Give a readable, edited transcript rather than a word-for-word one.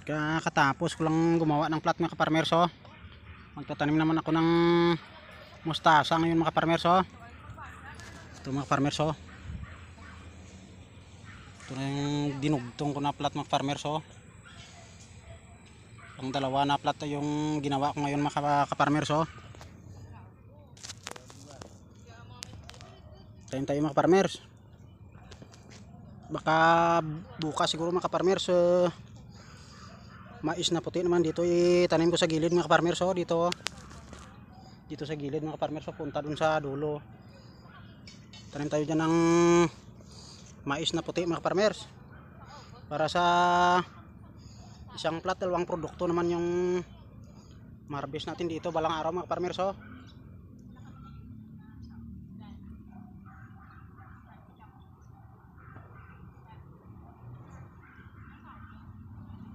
Kakatapos ko lang gumawa ng plat mga kaparmerso. Magtatanim naman ako ng mustasa ngayon mga kaparmerso. Ito mga kaparmerso. Ito na yung dinugtong ko na plat mga kaparmerso. Ang dalawa na plat yung ginawa ko ngayon mga kaparmerso. Tayo mga kaparmers. Baka bukas siguro mga kaparmers mais na puti naman dito itanim ko sa gilid mga kaparmers. Dito sa gilid mga kaparmers, punta dun sa dulo. Tanim tayo dyan ng mais na puti mga kaparmers. Para sa isang plat, dalawang produkto naman yung marbis natin dito balang araw mga kaparmers.